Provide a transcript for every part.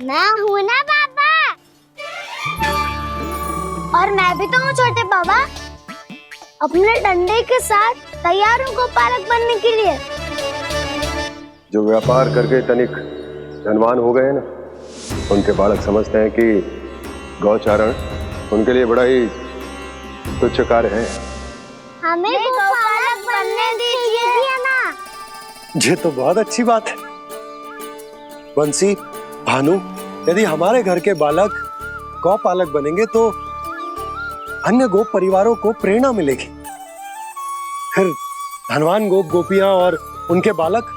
मैं हूँ ना पापा। और मैं भी तो हूँ छोटे पापा। अपने डंडे के साथ तैयार हूँ गोपालक बनने के लिए। जो व्यापार करके तनिक धनवान हो गए ना, उनके बालक समझते हैं कि गौचारण उनके लिए बड़ा ही तुच्छ कार्य है। हमें गोपालक बनने दीजिए ना। ये तो बहुत अच्छी बात है। बंसी, भानु, यदि हमारे घर के बालक गौपालक बनेंगे तो अन्य गोप परिवारों को प्रेरणा मिलेगी। फिर धनवान गोप गोपियां और उनके बालक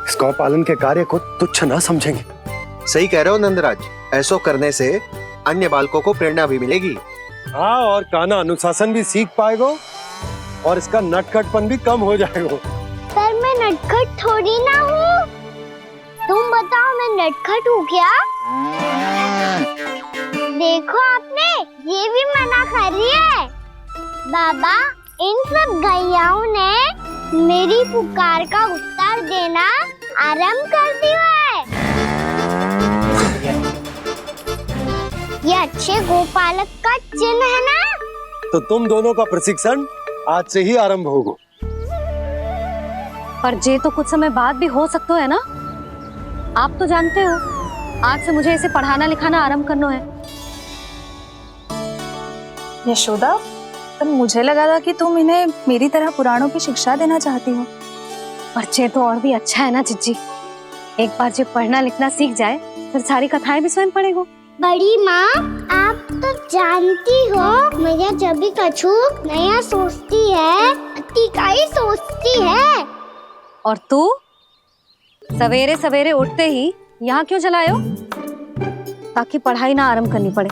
इस गौपालन के कार्य को तुच्छ ना समझेंगे। सही कह रहे हो नंदराज, ऐसा करने से अन्य बालकों को प्रेरणा भी मिलेगी। हाँ, और कान्हा अनुशासन भी सीख पाएगा और इसका नटखटपन भी कम हो जाएगा। पर मैं नटखट थोड़ी ना हूँ। तुम बताओ, मैं नटखट हूँ क्या? देखो आपने ये भी मना कर रही है। बाबा, इन सब गैयाओं ने मेरी पुकार का उत्तर देना आरंभ कर दिया है। ये अच्छे गोपालक का चिन्ह है ना? तो तुम दोनों का प्रशिक्षण आज से ही आरंभ होगा। पर जे तो कुछ समय बाद भी हो सकता है ना। आप तो जानते हो, आज से मुझे इसे पढ़ाना लिखाना आरंभ करना है। यशोदा, पर मुझे लगा था कि तुम इन्हें मेरी तरह पुराणों की शिक्षा देना चाहती हो। पर जे तो और भी अच्छा है ना जिज्जी। एक बार जब पढ़ना लिखना सीख जाए फिर सारी कथाएं भी स्वयं पढ़ेगो। बड़ी माँ, आप तो जानती हो मैया जब भी कछु नया सोचती है, अतिका ही सोचती है। और तू सवेरे सवेरे उठते ही यहाँ क्यों चलाए हो? ताकि पढ़ाई ना आरंभ करनी पड़े,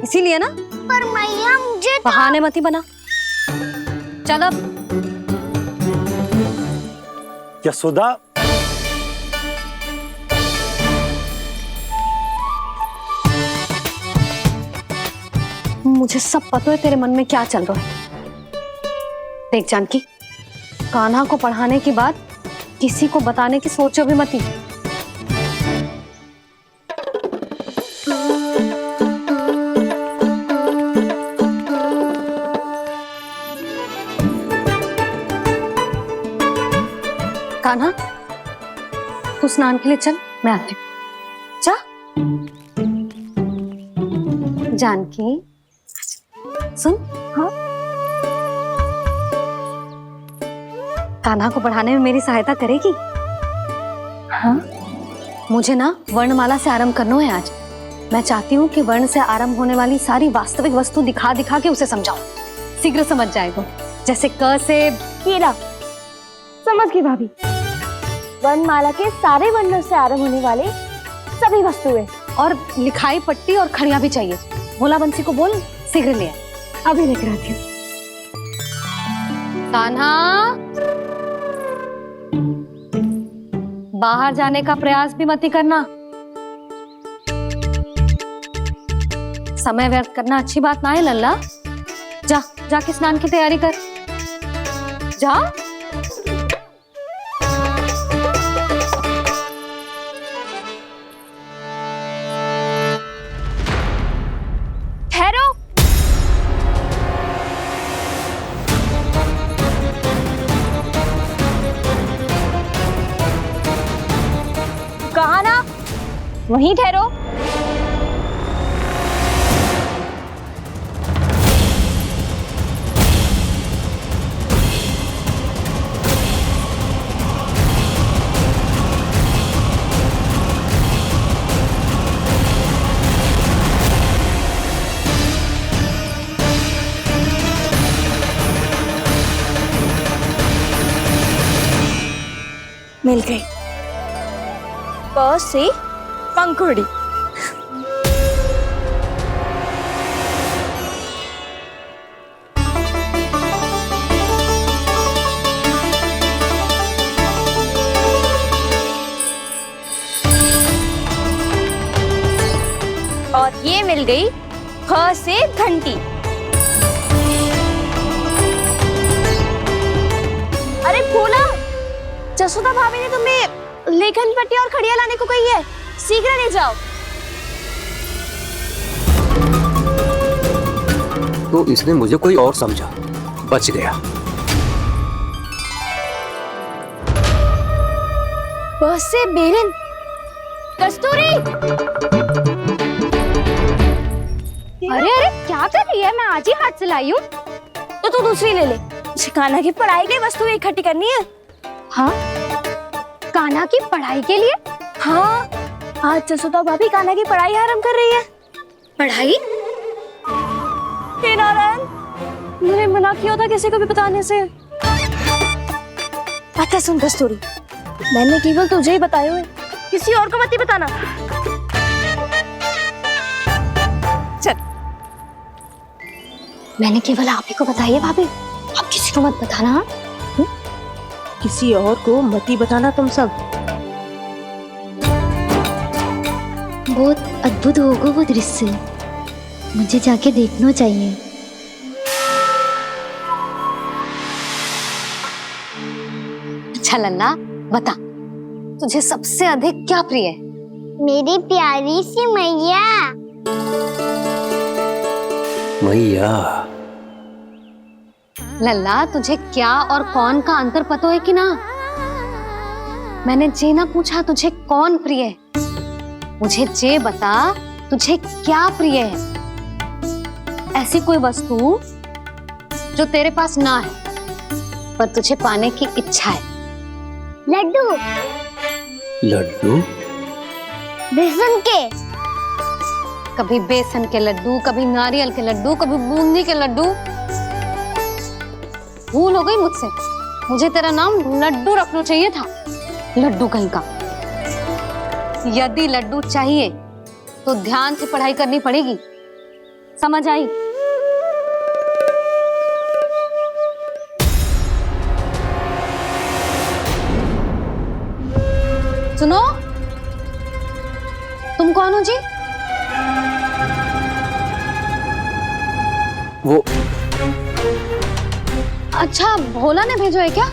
इसीलिए ना। पर मैया मुझे बहाने मत ही बना। चल अब। यशोदा, मुझे सब पता है तेरे मन में क्या चल रहा है। देख जानकी, कान्हा को पढ़ाने के बाद किसी को बताने की सोचो भी मत ही। कान्हा, तू स्नान के लिए चल, मैं आती हूँ। जा। जानकी, सुन। हाँ? कान्हा को पढ़ाने में मेरी सहायता करेगी? हाँ? मुझे ना वर्णमाला से आरंभ करना है आज। मैं चाहती हूँ कि वर्ण से आरंभ होने वाली सारी वास्तविक वस्तु दिखा दिखा के उसे समझाऊं। शीघ्र समझ जाएगा। जैसे क से कीड़ा। समझ गई भाभी। वर्णमाला के सारे वर्णों से आरंभ होने वाले सभी वस्तुएं। और लिखाई पट्टी और खड़िया भी चाहिए। भोला बंसी को बोल, शीघ्र ले आए। अभी लेकर आती हूँ। कान्हा, बाहर जाने का प्रयास भी मत ही करना। समय व्यर्थ करना अच्छी बात ना है लल्ला। जा, जाके स्नान की तैयारी कर। जा। ठहरो। कहा ना, वहीं ठहरो। मिल गई। प से पंखुड़ी। और ये मिल गई ख से घंटी। अरे भोला, जसोदा भाभी ने तुम्हें लेखन पट्टी और खड़िया लाने को कही है। शीघ्र ले जाओ। तो इसने मुझे कोई और समझा, बच गया। बस से बेरन, कस्तूरी। अरे अरे क्या कर रही है? मैं आज ही हाथ से लाई हूँ। तो तू दूसरी ले ले। मुझे कान्हा की पढ़ाई की वस्तु इकट्ठी करनी है। हाँ, कान्हा की पढ़ाई के लिए? हाँ, आज जसोदा भाभी कान्हा की पढ़ाई आरंभ कर रही है। पढ़ाई? हे नारायण, मैंने मना किया था किसी को भी बताने से। अच्छा सुन कस्तूरी, मैंने केवल तुझे ही बताए हुए, किसी और को मत ही बताना। चल, मैंने केवल आप ही को बताई है भाभी, आप किसी को मत बताना। किसी और को मत ही बताना तुम सब। बहुत अद्भुत होगा वो दृश्य, मुझे जाके देखना चाहिए। अच्छा लल्ला, बता तुझे सबसे अधिक क्या प्रिय है? मेरी प्यारी सी मैया। मैया, लल्ला तुझे क्या और कौन का अंतर पता है कि ना? मैंने जे ना पूछा तुझे कौन प्रिय है, मुझे जे बता तुझे क्या प्रिय है। ऐसी कोई वस्तु जो तेरे पास ना है पर तुझे पाने की इच्छा है। लड्डू। लड्डू? बेसन के। कभी बेसन के लड्डू, कभी नारियल के लड्डू, कभी बूंदी के लड्डू। भूल हो गई मुझसे, मुझे तेरा नाम लड्डू रखना चाहिए था। लड्डू कहीं का। यदि लड्डू चाहिए तो ध्यान से पढ़ाई करनी पड़ेगी, समझ आई? सुनो, तुम कौन हो जी? वो अच्छा, भोला ने भेजो है क्या?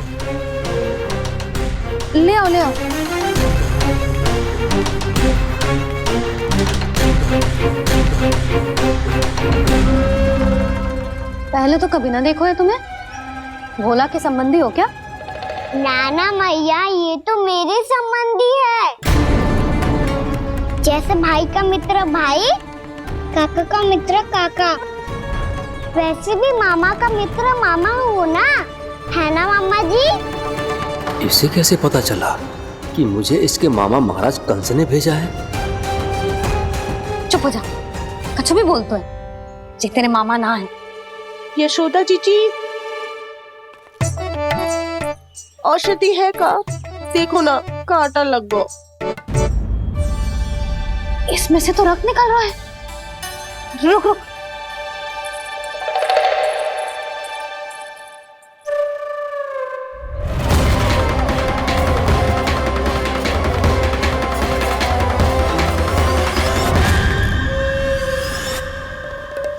ले आओ ले आओ। पहले तो कभी ना देखो है तुम्हें। भोला के संबंधी हो क्या? नाना मैया, ये तो मेरे संबंधी है। जैसे भाई का मित्र भाई, काका का मित्र काका, वैसे भी मामा का मित्र मामा हो ना, है ना मामा जी? इसे कैसे पता चला कि मुझे इसके मामा महाराज कंस ने भेजा है? चुप हो जा, कछु भी बोलते है जे तेरे मामा ना है। यशोदा जीजी, औषधि है का? देखो ना, कांटा लग गो। इसमें से तो रक्त निकल रहा है। रुक रुक,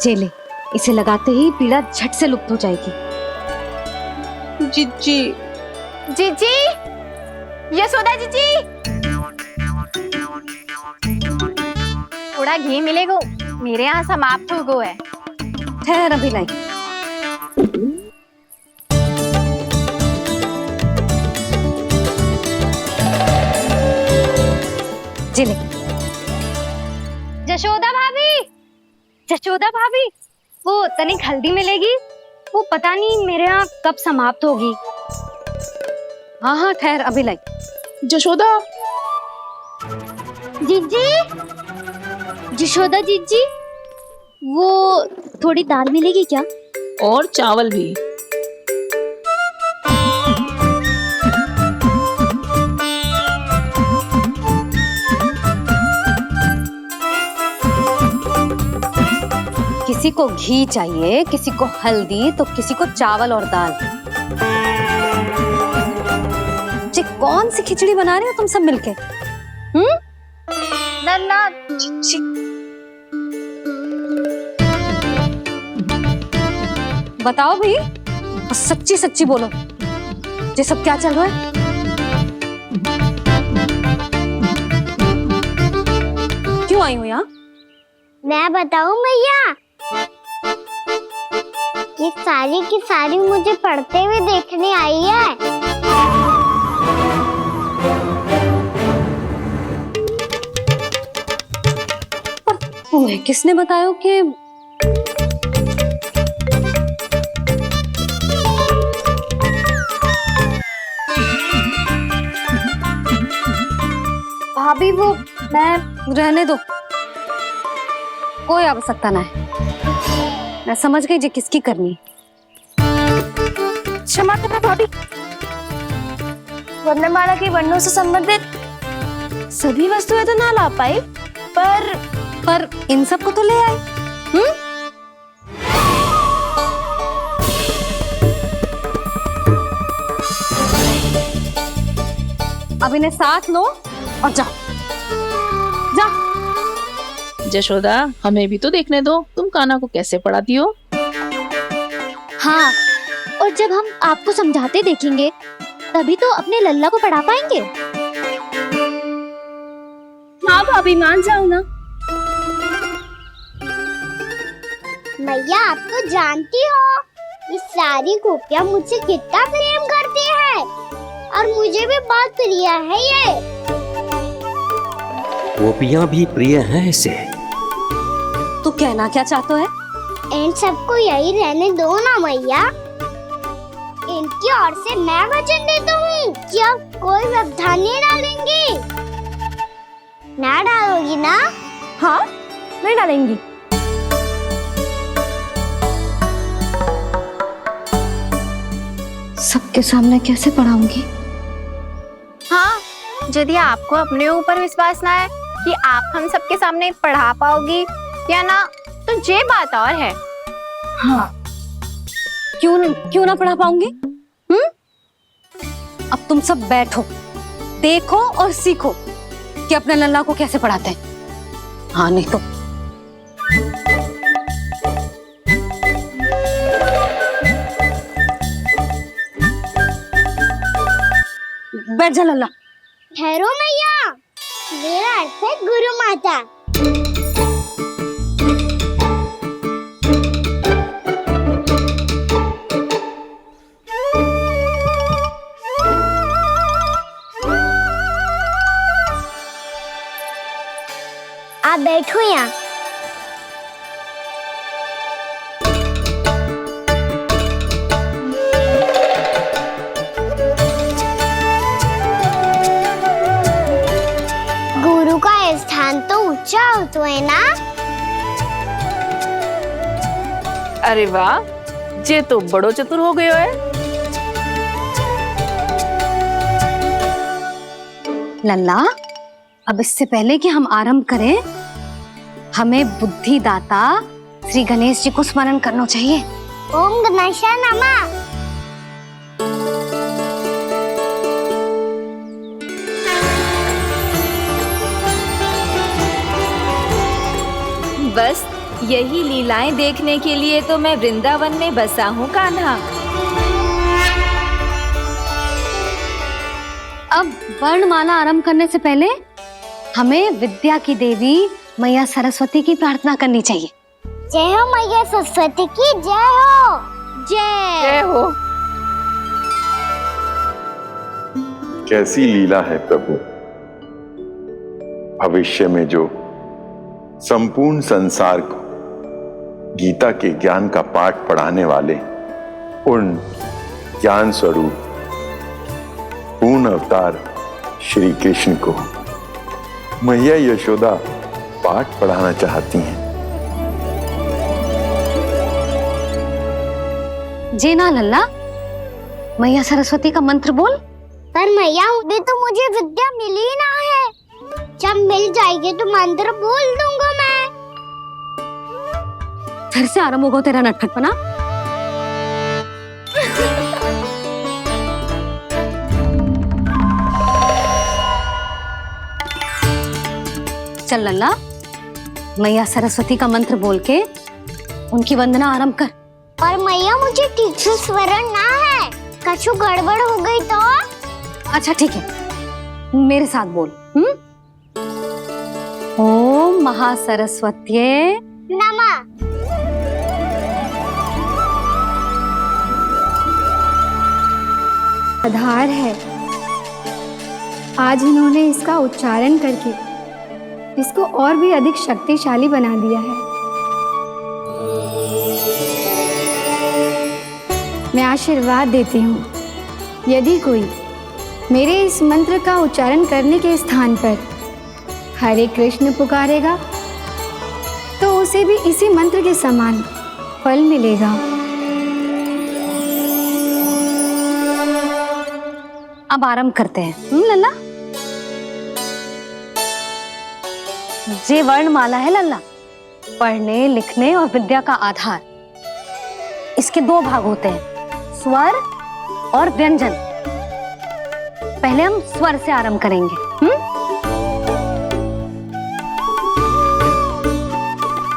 चले, इसे लगाते ही पीड़ा झट से लुप्त हो जाएगी। जीजी, जीजी, यशोदा जीजी, थोड़ा घी मिलेगा? मेरे यहाँ समाप्त हो गो है। ठहर अभी लाई। जिले। जशोदा भाभी, जशोदा भाभी, वो तनिक हल्दी मिलेगी? वो पता नहीं मेरे यहाँ कब समाप्त होगी। हाँ हाँ ठहर अभी लाई। जशोदा, जीजी, यशोदा जीजी, वो थोड़ी दाल मिलेगी क्या? और चावल भी। किसी को घी चाहिए, किसी को हल्दी, तो किसी को चावल और दाल। जी कौन सी खिचड़ी बना रहे हो तुम सब मिलके? नन्ना, बताओ भाई, और सच्ची सच्ची बोलो, ये सब क्या चल रहा है? क्यों आई हो यहाँ? मैं बताऊं भैया, ये सारी की सारी मुझे पढ़ते हुए देखने आई है। तुम्हें किसने बताया कि भाभी वो मैं रहने दो, कोई आवश्यकता ना है। मैं समझ गई जी किसकी करनी। क्षमा करना भाभी, वर्णमाला के वर्णों से संबंधित सभी वस्तुएं तो ना ला पाई, पर इन सब को तो ले आए। अब इन्हें साथ लो और जाओ। जशोदा, हमें भी तो देखने दो तुम कान्हा को कैसे पढ़ाती हो। हाँ, और जब हम आपको समझाते देखेंगे तभी तो अपने लल्ला को पढ़ा पाएंगे। हाँ भाभी, मान जाओ ना। मैया, आप तो जानती हो ये सारी गोपियां मुझसे कितना प्रेम करती है, और मुझे भी बहुत प्रिय है ये। गोपियां भी प्रिय हैं इसे। तू कहना क्या चाहते है? इन सबको यही रहने दो ना मैया। इनकी ओर से मैं वचन देता हूँ कि अब कोई व्यवधान नहीं डालेंगी। ना डालोगी ना? हाँ, मैं डालेंगी। सबके सामने कैसे पढ़ाऊंगी? हाँ, यदि आपको अपने ऊपर विश्वास ना है कि आप हम सबके सामने पढ़ा पाओगी या ना, तो ये बात और है। हाँ, क्यों ना पढ़ा पाऊंगी? अब तुम सब बैठो, देखो और सीखो कि अपने लल्ला को कैसे पढ़ाते हैं। हाँ, नहीं तो बैठ जा लल्ला। ठहरो मैया, मेरा अर्थ है गुरु माता। आप बैठो यहाँ। गुरु का स्थान तो ऊंचा होता है ना? अरे वाह, जे तो बड़ो चतुर हो गयो है। लल्ला, अब इससे पहले कि हम आरंभ करें, हमें बुद्धिदाता श्री गणेश जी को स्मरण करना चाहिए। ओम गणेशाय नमः। बस यही लीलाएं देखने के लिए तो मैं वृंदावन में बसा हूँ कान्हा। अब वर्णमाला आरंभ करने से पहले हमें विद्या की देवी मैया सरस्वती की प्रार्थना करनी चाहिए। जय हो मैया सरस्वती की जय हो। जय हो। कैसी लीला है प्रभु। भविष्य में जो संपूर्ण संसार को गीता के ज्ञान का पाठ पढ़ाने वाले उन ज्ञान स्वरूप पूर्ण अवतार श्री कृष्ण को मैया यशोदा पाठ पढ़ाना चाहती हैं। जी ना लल्ला, मैया सरस्वती का मंत्र बोल। पर मैया, अभी तो मुझे विद्या मिली ना है। जब मिल जाएगी तो मंत्र बोल दूंगा मैं। फिर से आरंभ होगा तेरा नटखटपना। चल लल्ला, मैया सरस्वती का मंत्र बोल के उनकी वंदना आरंभ कर। पर मैया, मुझे ठीक से स्मरण ना है, कछु गड़बड़ हो गई तो? अच्छा ठीक है, मेरे साथ बोल। ओम महासरस्वत्ये नमः। आधार है। आज इन्होंने इसका उच्चारण करके इसको और भी अधिक शक्तिशाली बना दिया है। मैं आशीर्वाद देती हूँ, यदि कोई मेरे इस मंत्र का उच्चारण करने के स्थान पर हरे कृष्ण पुकारेगा तो उसे भी इसी मंत्र के समान फल मिलेगा। अब आरंभ करते हैं। लल्ला, जे वर्णमाला है लल्ला, पढ़ने लिखने और विद्या का आधार। इसके दो भाग होते हैं, स्वर और व्यंजन। पहले हम स्वर से आरंभ करेंगे।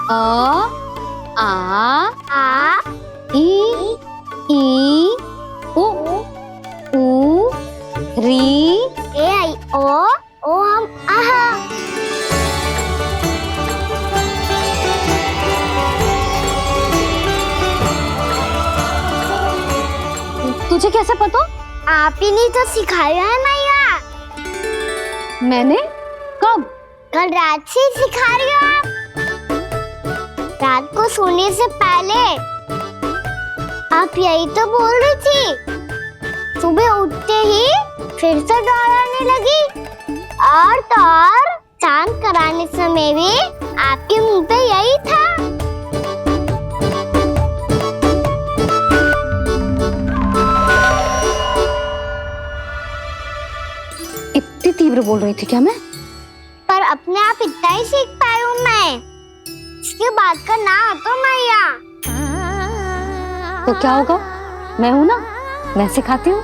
अ, आ, ई, उ, री, ए आई ओ हम आहा। तुझे कैसे पता? आप ही ने तो सिखाया है मैया। मैंने? कब? कल रात से सिखा रही हो आप। रात को सोने से पहले आप यही तो बोल रही थी। सुबह उठते ही फिर से दोहराने लगी, और तो और स्नान कराने समय भी आपके मुंह पे यही था। इतनी तीव्र बोल रही थी क्या मैं? पर अपने आप इतना ही सीख पाई हूँ मैं। इसके बाद का ना तो मैया। तो क्या होगा? मैं हूं ना, मैं सिखाती हूँ।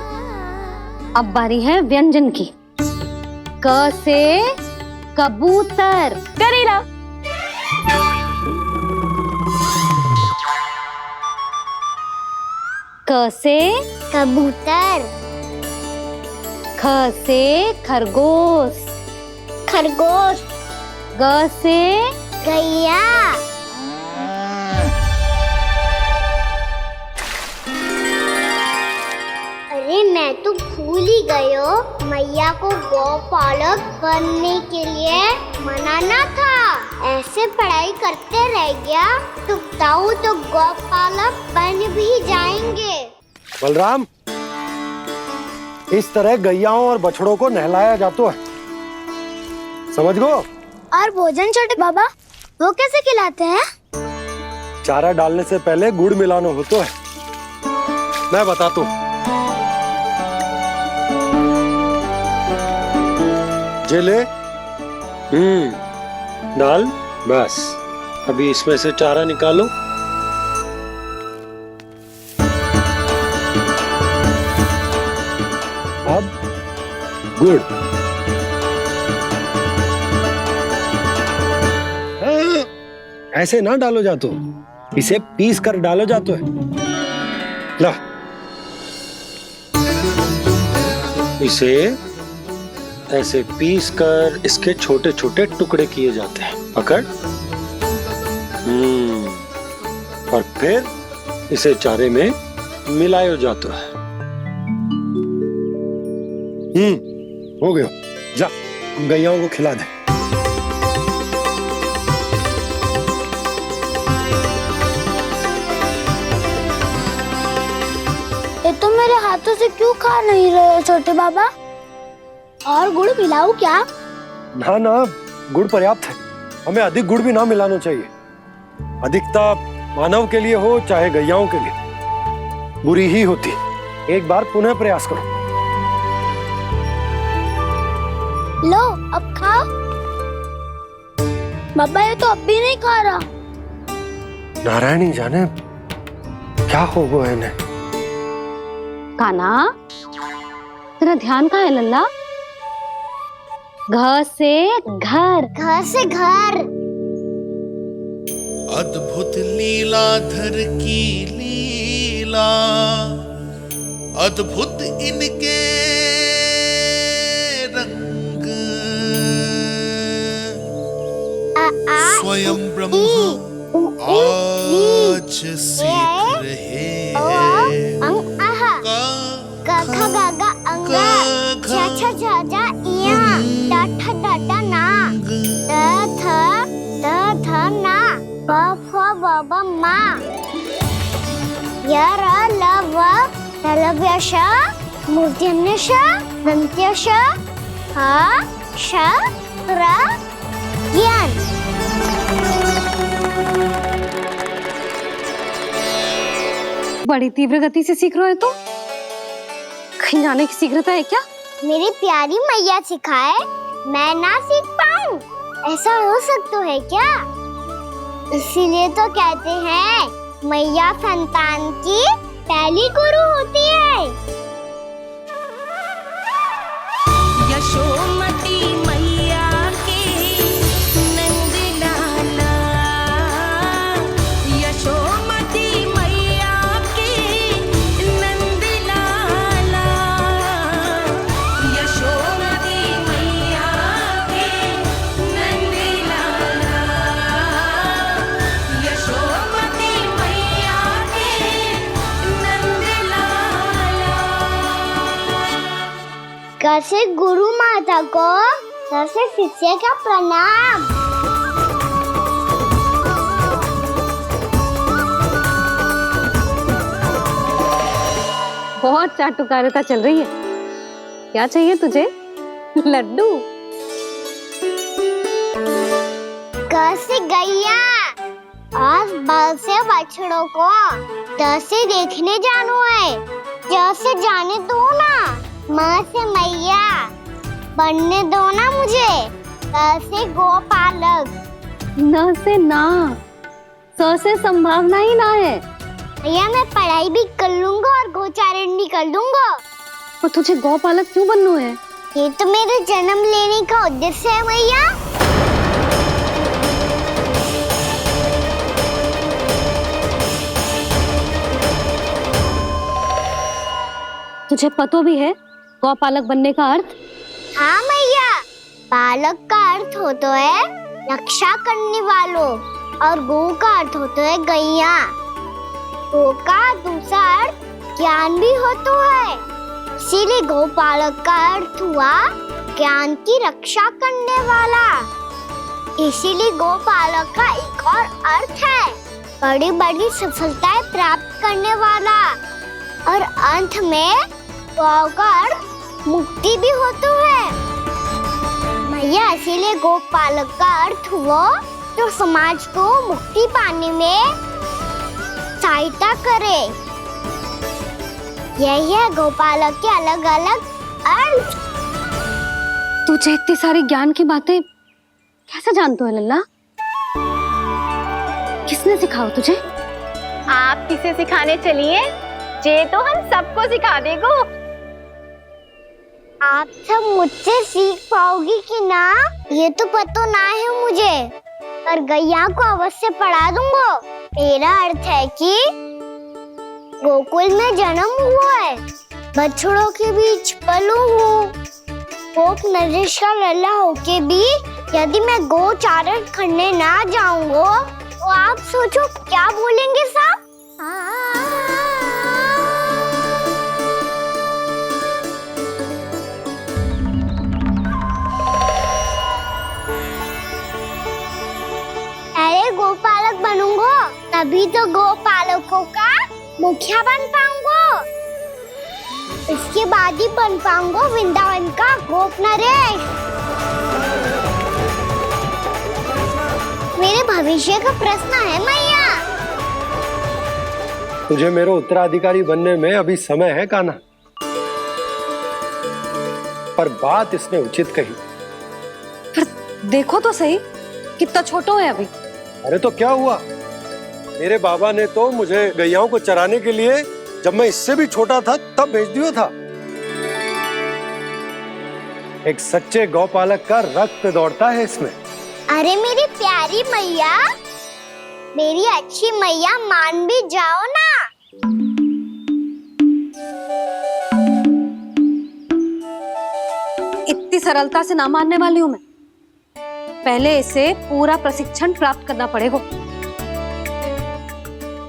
अब बारी है व्यंजन की। क से कबूतर। करेला। क से कबूतर। ख से खरगोश। खरगोश। ग से गैया। अरे मैं तो भूल ही गई हो, मैया को गौपालक बनने के लिए मनाना था। ऐसे पढ़ाई करते रह गया तो ताऊ तो गौपालक बन भी जाएंगे। बलराम, इस तरह गैयाओं और बछड़ों को नहलाया जाता है, समझ गो? और भोजन छोटे बाबा, वो कैसे खिलाते हैं? चारा डालने से पहले गुड़ मिलाना होता है। मैं बताता हूँ। जे ले, डाल, बस। अभी इसमें से चारा निकालो। अब गुड़। ऐसे ना डालो जातो, इसे पीस कर डालो जातो है। ला, इसे ऐसे पीस कर इसके छोटे छोटे टुकड़े किए जाते हैं। पकड़। और फिर इसे चारे में मिलाया जाता है। हो गया। जा, गैयाओं को खिला दे। ये तो मेरे हाथों से क्यों खा नहीं रहे छोटे बाबा? और गुड़ मिलाऊं क्या? ना ना, गुड़ पर्याप्त है। हमें अधिक गुड़ भी ना मिलाना चाहिए। अधिकता मानव के लिए हो चाहे गैयाओं के लिए बुरी ही होती। एक बार पुनः प्रयास करो। लो, अब खाओ। बाबा ये तो अब भी नहीं खा रहा। नारायणी जाने क्या हो गया इन्हें। कान्हा, तेरा ध्यान कहाँ है लल्ला? घ से घर। घर से घर। अद्भुत लीलाधर की लीला, अद्भुत इनके रंग। आ स्वयं ब्रह्म आज सीख रहे हैं। क ख ग घ अंग छ छ झ झ इया ट ठ ड ड ना ट थ ना प फ ब ब मा य र ल व लव्य श मूर्धन्य श दन्त्य श ह श र ज्ञान। बड़ी तीव्र गति से सीख रहे हो तो कहीं जाने की शीघ्रता है क्या? मेरी प्यारी मैया सिखाए, मैं ना सीख पाऊं, ऐसा हो सकता है क्या? इसीलिए तो कहते हैं मैया संतान की पहली गुरु होती है। यशोमती मैया के नंद लाला, यशोमती मैया के नंद लाला, यशोमती मैया के नंद लाला, यशोमती मैया के नंद लाला। कैसे गुरु माता को कैसे शिष्य का प्रणाम। बहुत चाटुकारिता चल रही है। क्या चाहिए तुझे? लड्डू? कैसे गैया आज बल से बछड़ों को कैसे देखने जानो है, जैसे जाने दो ना, माँ से मैया बनने दो ना मुझे, कैसे गोपालक। न से ना, स से संभावना ही ना है। भैया मैं पढ़ाई भी कर लूंगा और गोचारण भी कर लूंगा। और तुझे गौपालक क्यों बनना है? ये तो मेरे जन्म लेने का उद्देश्य है भैया। तुझे पतो भी है गौपालक बनने का अर्थ? हाँ मैया, पालक का अर्थ होता है रक्षा करने वालों और गौ का अर्थ होता है गैया। गौ का दूसरा अर्थ ज्ञान भी होता है, इसीलिए गौपालक का अर्थ हुआ ज्ञान की रक्षा करने वाला। इसीलिए गौपालक का एक और अर्थ है बड़ी बड़ी सफलताएं प्राप्त करने वाला, और अंत में गौ का अर्थ मुक्ति भी होता है। भैया इसीलिए गोपालक का अर्थ हुआ जो समाज को मुक्ति पाने में सहायता करे। यही है गोपालक के अलग अलग अर्थ। तुझे इतनी सारी ज्ञान की बातें कैसे जानते हो लल्ला? किसने सिखाओ तुझे? आप किसे सिखाने चलिए, जे तो हम सबको सिखा देगो। आप सब मुझसे सीख पाओगी कि ना ये तो पता ना है मुझे, पर गैया को अवश्य पढ़ा दूंगा। मेरा अर्थ है कि गोकुल में जन्म हुआ है, बछड़ों के बीच पलू हूँ, गोप नरेश का लल्ला होके भी यदि मैं गोचारण करने ना जाऊंगा तो आप सोचो क्या बोलेंगे सब? अरे गोपालक बनूंगा तभी तो गोपालकों का मुखिया बन पाऊंगा, इसके बाद ही बन पाऊंगा वृंदावन का गोप नरेश। मेरे भविष्य का प्रश्न है मैया। तुझे मेरे उत्तराधिकारी बनने में अभी समय है कान्हा, पर बात इसने उचित कही। पर देखो तो सही, कितना छोटो है अभी। अरे तो क्या हुआ, मेरे बाबा ने तो मुझे गैयाओं को चराने के लिए जब मैं इससे भी छोटा था तब भेज दिया था। एक सच्चे गौपालक का रक्त दौड़ता है इसमें। अरे मेरी प्यारी मैया, मेरी अच्छी मैया, मान भी जाओ ना। इतनी सरलता से ना मानने वाली हूँ मैं। पहले इसे पूरा प्रशिक्षण प्राप्त करना पड़ेगा,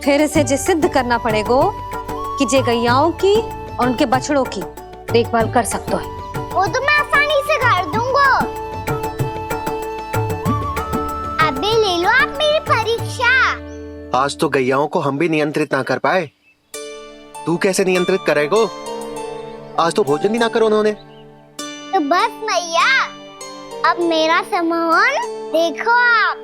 फिर इसे जे सिद्ध करना पड़ेगा कि जे गैयाओं की और उनके बछड़ों की देखभाल कर सकते है। वो तो मैं आसानी से कर दूंगा। अबे ले लो आप मेरी परीक्षा। आज तो गैयाओं को हम भी नियंत्रित ना कर पाए, तू कैसे नियंत्रित करेगो? आज तो भोजन भी ना करो उन्होंने। तो बस मैया, अब मेरा सम्मान देखो आप।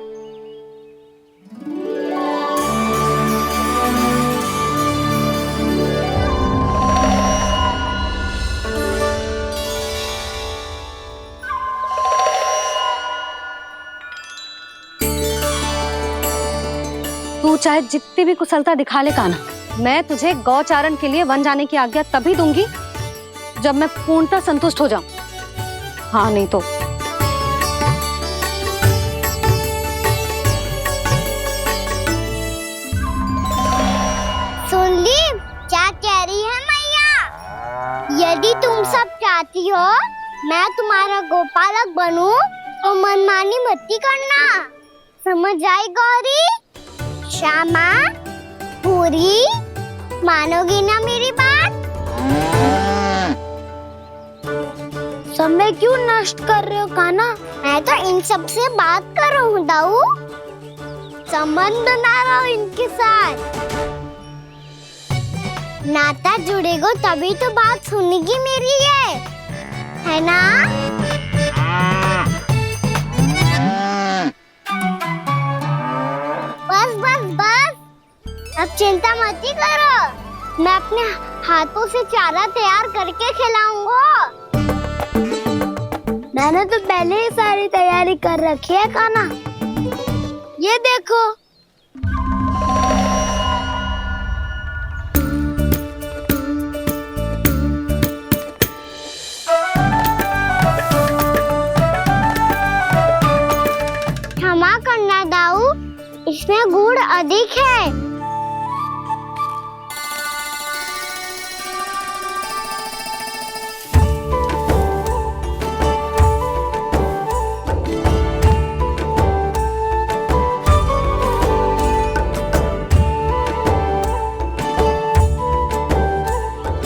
तू चाहे जितनी भी कुशलता दिखा ले कान्हा, मैं तुझे गौचारण के लिए वन जाने की आज्ञा तभी दूंगी जब मैं पूर्णतः संतुष्ट हो जाऊं। हाँ नहीं तो सुन ली क्या कह रही है मैया? यदि तुम सब चाहती हो मैं तुम्हारा गोपालक बनूं तो मनमानी मत करना, समझ आई गौरी? श्यामा, पूरी, मानोगी ना मेरी बात? समय क्यों नष्ट कर रहे हो कान्हा? मैं तो इन सब से बात कर रहा हूँ दाऊ, संबंध बना रहा हूँ इनके साथ। नाता जुड़ेगा तभी तो बात सुनेगी मेरी, ये है ना? बस बस बस, अब चिंता मत ही करो, मैं अपने हाथों से चारा तैयार करके खिलाऊंगा। मैंने तो पहले ही सारी तैयारी कर रखी है कान्हा, ये देखो। क्षमा करना दाऊ, इसमें गुड़ अधिक है।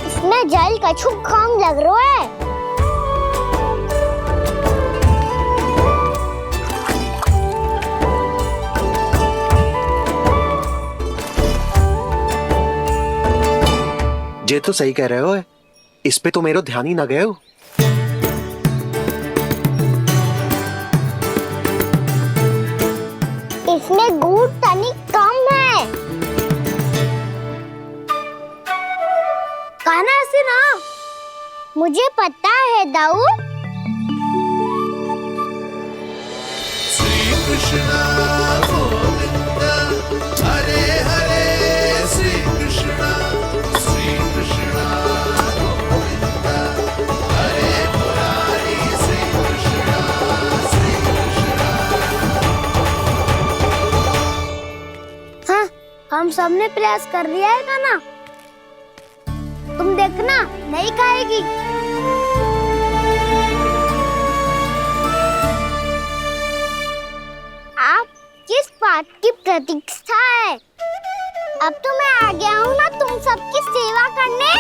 इसमें जल कछु कम लग रहा है। ये तो सही कह रहे हो, इस पे तो मेरा ध्यान ही ना गए हो। इसमें गुड़ तनिक कम है। कान्हा ऐसे ना, मुझे पता है दाऊ। श्री कृष्ण गोविंद हरे हरे, श्री कृष्ण गोविंद हरे मुरारी, श्री कृष्ण श्री कृष्ण। हाँ, हम सबने प्रयास कर लिया है कान्हा, तुम देखना नहीं खाएगी। आप किस बात की प्रतीक्षा है? अब तो मैं आ गया हूँ ना तुम सबकी सेवा करने।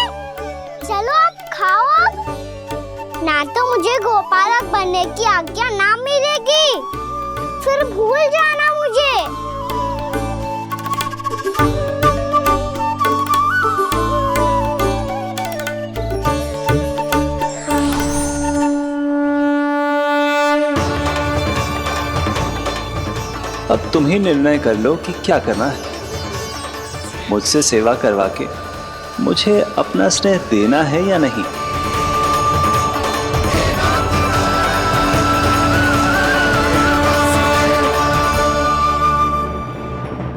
चलो अब खाओ अब। ना तो मुझे गोपालक बनने की आज्ञा ना मिलेगी, फिर भूल जाना मुझे। अब तुम ही निर्णय कर लो कि क्या करना है। मुझसे सेवा करवा के मुझे अपना स्नेह देना है या नहीं।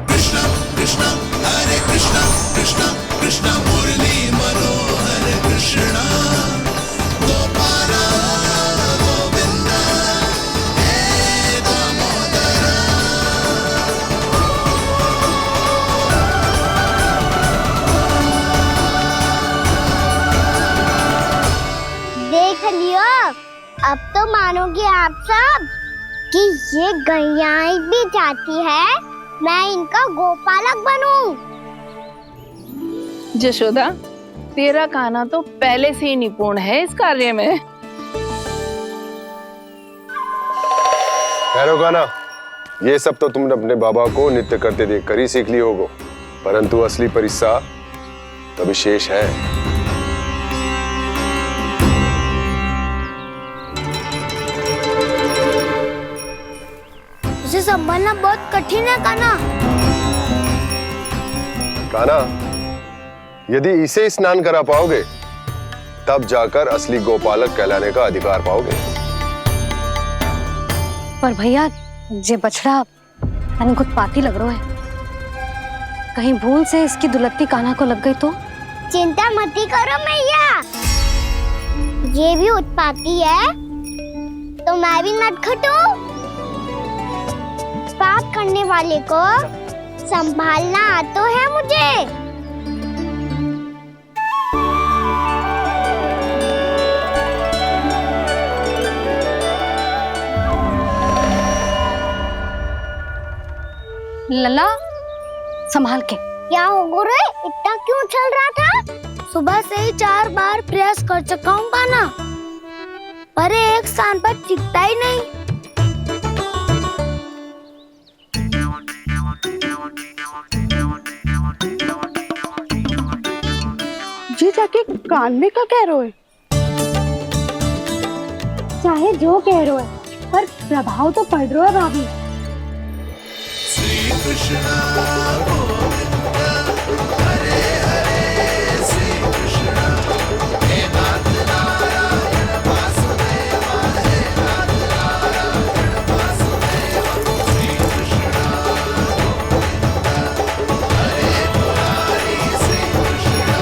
कृष्ण कृष्ण हरे कृष्ण, कृष्ण कृष्ण मुरली मनोहर कृष्ण, गोपाल गोविंद हे दामोदर। देख लियो, अब तो मानोगे आप सब बल्कि ये गैयाएं भी चाहती है मैं इनका गोपालक बनूं। जशोदा, तेरा कान्हा तो पहले से ही निपुण है इस कार्य में। ठहरो कान्हा, ये सब तो तुमने अपने बाबा को नृत्य करते देखकर ही सीख ली होगो, परंतु असली परिस्सा तो विशेष है। उसे संभालना बहुत कठिन है कान्हा। कान्हा, यदि इसे स्नान करा पाओगे तब जाकर असली गोपालक कहलाने का अधिकार पाओगे। पर भैया, ये बछड़ा उत्पाती लग रहा है। कहीं भूल से इसकी दुलत्ती कान्हा को लग गई तो? चिंता मत करो मैया, ये भी उत्पाती है तो मैं भी नटखट हूँ। पाप करने वाले को संभालना आता है मुझे। लला, संभाल के। क्या हो गुरु, इतना क्यों चल रहा था? सुबह से ही 4 बार प्रयास कर चुका हूँ कान्हा, पर एक स्थान पर टिकता ही नहीं। जी जाके कान में क्या कह रहे हो? चाहे जो कह रहे हो, पर प्रभाव तो पड़ रहा है भाभी। श्री कृष्णा गोविंद हरे हरे, श्री कृष्णा हे नाथ नारायण वासुदेव, हे नाथ नारायण वासुदेव, श्री कृष्णा गोविंद हरे मुरारी, श्री कृष्णा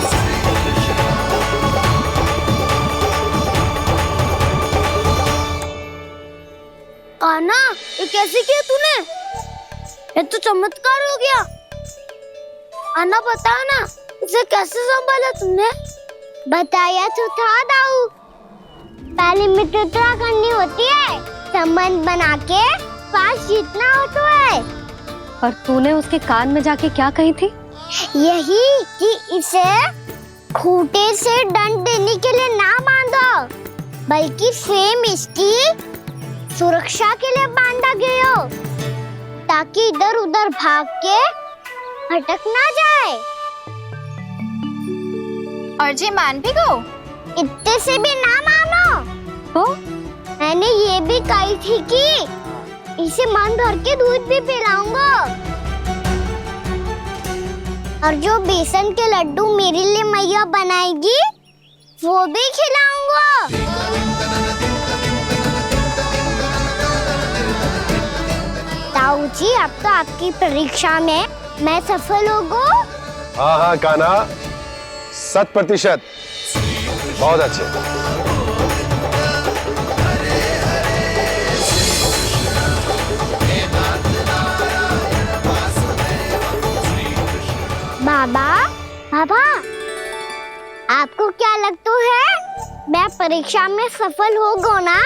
श्री कृष्णा। कान्हा, ये कैसे किया तूने? ये तो चमत्कार हो गया। अन्ना बता ना, इसे कैसे संभाला तुमने? बताया तो था दाऊ, पहले मित्रता करनी होती है, संबंध बना के पास जीतना होता है। और तूने उसके कान में जाके क्या कही थी? यही कि इसे खूंटे से दंड देने के लिए ना बांधो, बल्कि स्वयं इसकी सुरक्षा के लिए बांधा गया हो, ताकि इधर उधर भाग के भटक ना जाए। और जी मान भी गो? इतने से भी ना मानो। तो मैंने ये भी कही थी कि इसे मन भर के दूध भी पिलाऊंगा, और जो बेसन के लड्डू मेरे लिए मैया बनाएगी वो भी खिलाऊंगा। ताऊ जी, अब तो आपकी परीक्षा में मैं सफल होगा। हाँ हाँ कान्हा, 100%। बहुत अच्छे। बाबा, बाबा, आपको क्या लगता है मैं परीक्षा में सफल होगा ना?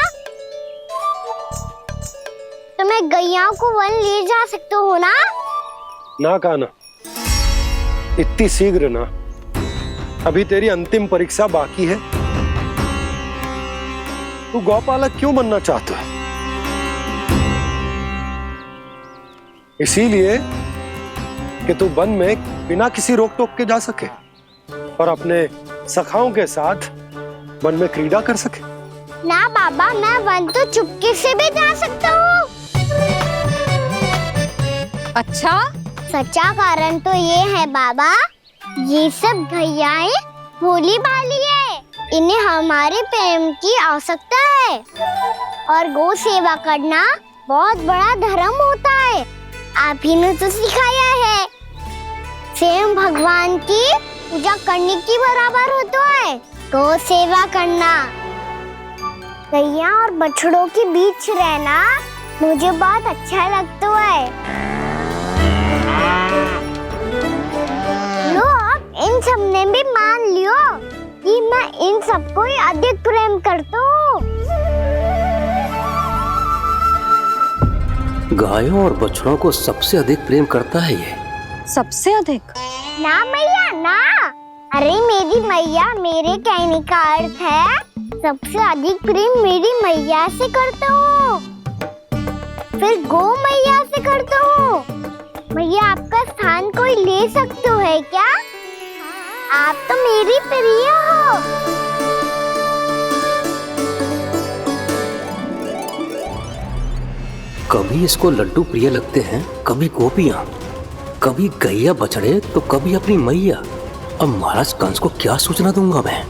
तो मैं गैयाओं को वन ले जा सकता हूँ ना? ना कान्हा, इतनी शीघ्र ना, अभी तेरी अंतिम परीक्षा बाकी है। तू गौपालक क्यों बनना चाहता है? इसीलिए कि तू वन में बिना किसी रोक टोक के जा सके और अपने सखाओं के साथ वन में क्रीड़ा कर सके। ना बाबा, मैं वन तो चुपके से भी जा सकता हूँ। अच्छा, सच्चा कारण तो ये है बाबा, ये सब गैयाएं भोली भाली है, इन्हें हमारे प्रेम की आवश्यकता है, और गौ सेवा करना बहुत बड़ा धर्म होता है। आप ही ने तो सिखाया है, स्वयं भगवान की पूजा करने की बराबर होता है गौ सेवा करना। गैया और बछड़ों के बीच रहना मुझे बहुत अच्छा लगता है। लो, अब इन सब ने भी मान लियो कि मैं इन सबको ही अधिक प्रेम करता हूँ। गायों और बछड़ों को सबसे अधिक प्रेम करता है ये। सबसे अधिक? ना मैया ना, अरे मेरी मैया, मेरे कहने का अर्थ है सबसे अधिक प्रेम मेरी मैया से करता हूँ, फिर गौ मैया से करता हूँ। मैया आपका स्थान कोई ले सकते है क्या? आप तो मेरी प्रिय हो। कभी इसको लड्डू प्रिय लगते हैं, कभी गोपियां, कभी गैया बछड़े, तो कभी अपनी मैया। अब महाराज कंस को क्या सूचना दूंगा मैं?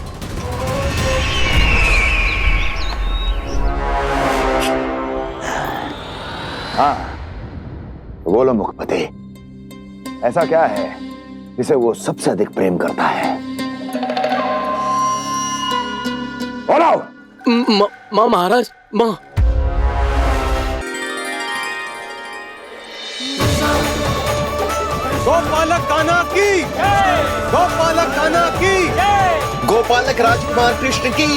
हाँ, बोलो मुखपति, ऐसा क्या है जिसे वो सबसे अधिक प्रेम करता है? बोलो। माँ महाराज, माँ। गोपालक कान्हा की, गोपालक कान्हा की, गोपालक राजकुमार कृष्ण की,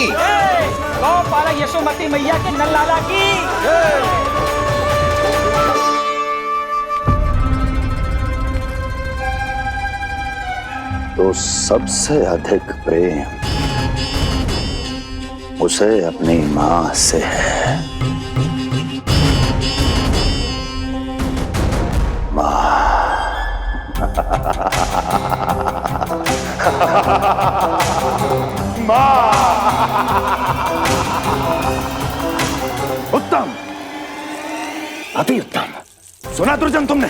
गोपालक यशोमती मैया के नललाला की। तो सबसे अधिक प्रेम उसे अपनी मां से है। मां। उत्तम, अति उत्तम। सुना दुर्जन तुमने?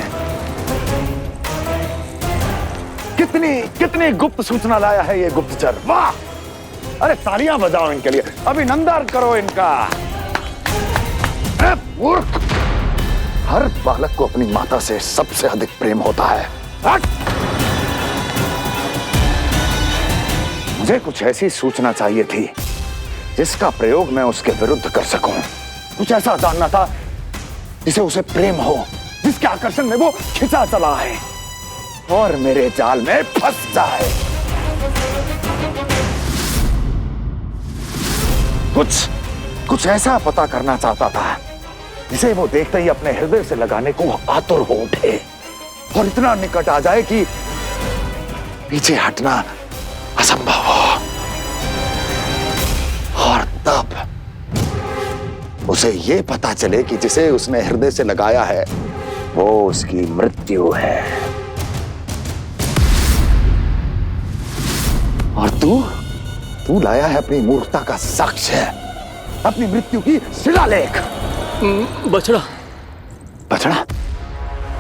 कितनी कितनी गुप्त सूचना लाया है ये गुप्तचर। वाह! अरे तालियां बजाओ इनके लिए, अभिनंदन करो इनका। मूर्ख! हर बालक को अपनी माता से सबसे अधिक प्रेम होता है। मुझे कुछ ऐसी सूचना चाहिए थी जिसका प्रयोग मैं उसके विरुद्ध कर सकूं। कुछ ऐसा जानना था जिसे उसे प्रेम हो, जिसके आकर्षण में वो खिंचा चला है और मेरे जाल में फंस जाए। कुछ ऐसा पता करना चाहता था जिसे वो देखते ही अपने हृदय से लगाने को आतुर हो उठे और इतना निकट आ जाए कि पीछे हटना असंभव हो। और तब उसे ये पता चले कि जिसे उसने हृदय से लगाया है वो उसकी मृत्यु है। और तू लाया है अपनी मूर्खता का साक्ष्य, अपनी मृत्यु की शिलालेख। बछड़ा। बछड़ा?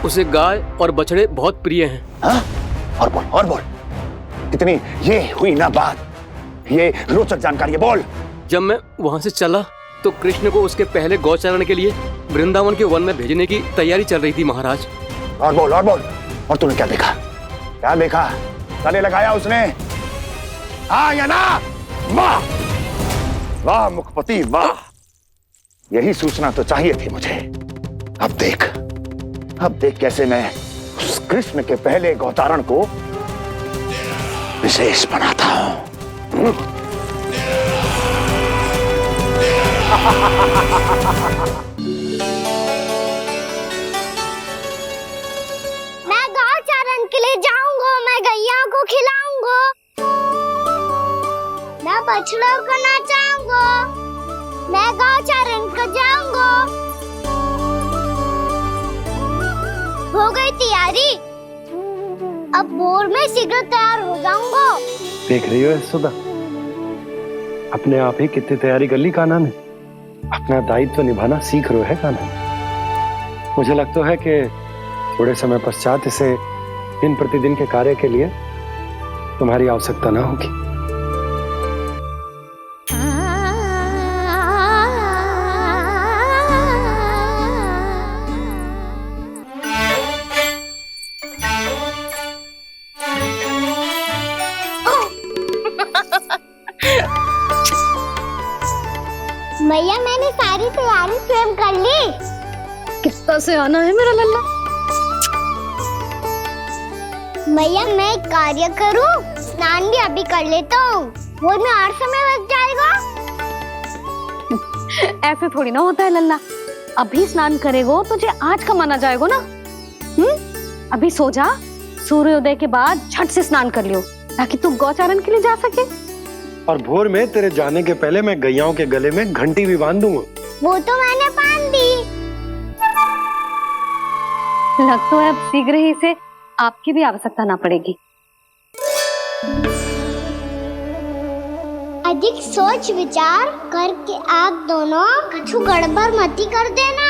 उसे गाय और बछड़े बहुत प्रिय हैं। हाँ? और बोल। इतनी ये हुई ना बात, ये रोचक जानकारी है, बोल। जब मैं वहां से चला तो कृष्ण को उसके पहले गौचारण के लिए वृंदावन के वन में भेजने की तैयारी चल रही थी महाराज। और बोल। और तूने क्या देखा? गले लगाया उसने? हाँ या ना? वाह मुखपति वाह, यही सूचना तो चाहिए थी मुझे। अब देख कैसे मैं उस कृष्ण के पहले गौतारण को विशेष बनाता हूं। मैं गौचारण के लिए जाऊंगा, मैं गैया को खिलाऊंगा, मैं बछड़ों को नचाऊंगा, मैं गौचारण को जाऊंगा। हो गई तैयारी, अब भोर में शीघ्र तैयार हो जाऊंगा। देख रही हो यशोदा, अपने आप ही कितनी तैयारी कर ली कान्हा ने। अपना दायित्व निभाना सीख रहे है कान्हा। मुझे लगता है कि थोड़े समय पश्चात इसे दिन प्रतिदिन के कार्य के लिए तुम्हारी आवश्यकता ना होगी। मैया मैंने सारी तैयारी स्वयं कर ली। कितना से आना है मेरा लल्ला? मैया मैं एक कार्य करूं, स्नान भी अभी कर लेता हूँ, वो में और समय लग जाएगा। ऐसे थोड़ी ना होता है लल्ला, अभी स्नान करेगो तुझे आज का माना जाएगो ना। अभी सो जा, सूर्योदय के बाद झट से स्नान कर लियो ताकि तू गौचारण के लिए जा सके। और भोर में तेरे जाने के पहले मैं गैयाओं के गले में घंटी भी बांध दूंगा। वो तो मैंने बांध दी। लग तो है अब शीघ्र ही से आपकी भी आवश्यकता ना पड़ेगी। अधिक सोच विचार करके आप दोनों कछु गड़बड़ मती कर देना।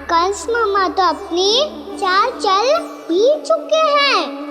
कंस मामा तो अपनी चाल चल ही चुके हैं।